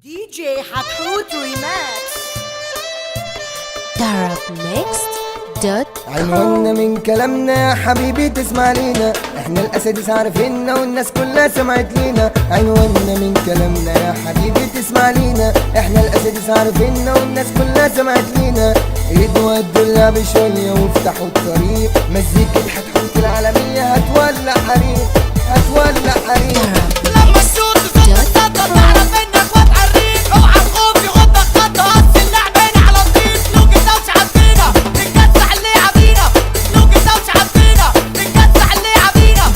دي جي حتحوت ريماكس. عنواننا من كلامنا حبيبي تسمع لينا، احنا الاساديس عارفيننا والناس كلها سمعت لينا. عنواننا من كلامنا يا حبيبي تسمع لينا، احنا الاساديس عارفيننا والناس كلها سمعت لينا. ايدوا قدوا اللعب شويه وافتحوا الطريق، مزيكة حتحوت العالمية هتولع حريق، هتولع حريق. لما الصوت تصدر بعرف انك وتعريك، اوعى تخوف يغضك خط قص اللعبين على الطيب. سلوك الدوشة عبينا نتجزع اللي عبينا، سلوك الدوشة عبينا نتجزع اللي عبينا.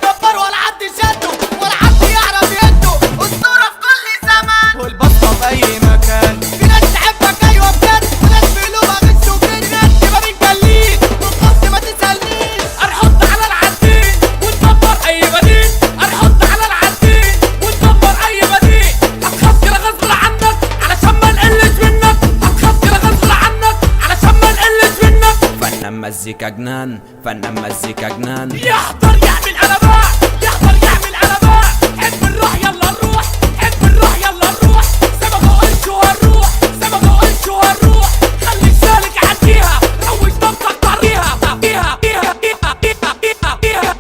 كبر ولا حد يشده ولا حد يعرف يده، اسطورة في كل زمان والبصمة في اي مكان. في ناس تحبك ايوه بجد وناس بقلوبها غش وجد، ناس تبقى بتجليك وتخص ما تسألنيش. هنحط على العدين وندمر اي بديل، هنحط على العدين وندمر اي بديل. هتخطر غصب عنك علشان ما نقلش منك، هتخطر غصب عنك علشان ما نقلش منك. فنان مزيكا جنان، فنان مزيكا جنان. يحضر يعمل قلبات، يحضر يعمل قلبات. حب نروح يلا نروح، حب نروح يلا نروح. سبق وقلش وهنروح، سبق وقلش وهنروح. خلي السالك يعديها، روج ضبطك طريها فيها فيها فيها فيها فيها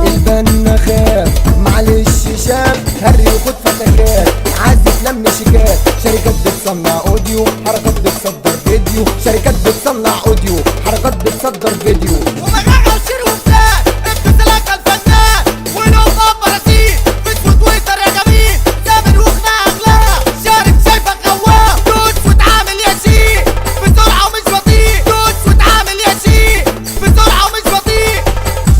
البنا خاف معلش شاف هري وخد فتكات، عازف لم شيكات. شركات بتصنع اوديو، حركات بتصدر فيديو، شركات بتصنع اوديو، حركات بتصدر فيديو. ومجاعة وشير وفلان انتو سلاكة الفنان، ولو برازيل فيسبوك تويتر يا جميل. سامر وخنا اغلاها شارك شايفك غواه، دوس وتعامل يا شيخ بسرعة ومش بطيء، دوس وتعامل يا شيخ بسرعة ومش بطيء.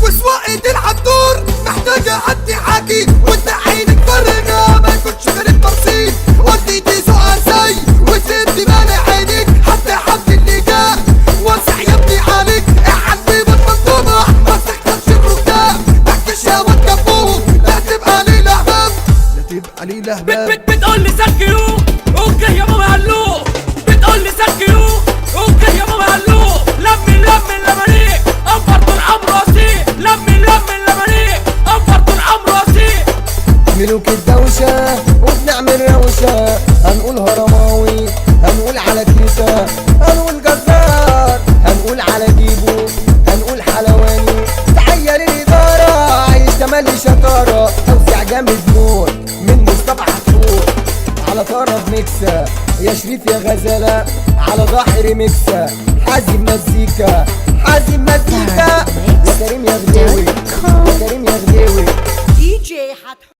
وسواقة الحدور محتاجة حد يحاكي، وانت عينك فرقة ما يكونش غير الترصيد. وديتي سؤال زي وسبتي بالي عينك، حتى حد اللي جاء وسع يا ابني عليك. احد بالمنظومة ما تختارش الركاب، تحكيش يا واد كفوف لا تبقى لي لهباب، لا تبقى لي لهباب. بتقول لي سكيو اوكي يا ماما هلو، بتقول لي سكيو اوكي يا ماما هلو. لمي اللبنيك انفر طول عمره وسيء، لمي اللبنيك انفر طول عمره وسيء. ملوك الدوشة وبنعمل روشة، هنقول هرماوي، هنقول على كيسة، هنقول جزار، هنقول على جيبو، هنقول حلواني. تحية للإدارة عايش تملي شطارة، توزيع جامد موت من مصطفى حتحوت. على طرف ميكسة يا شريف يا غزالة، على ظهر ميكسة حازم مزيكا، حازم مزيكا. يا كريم يا غداوي، يا كريم يا غداوي. دي جي حتحوت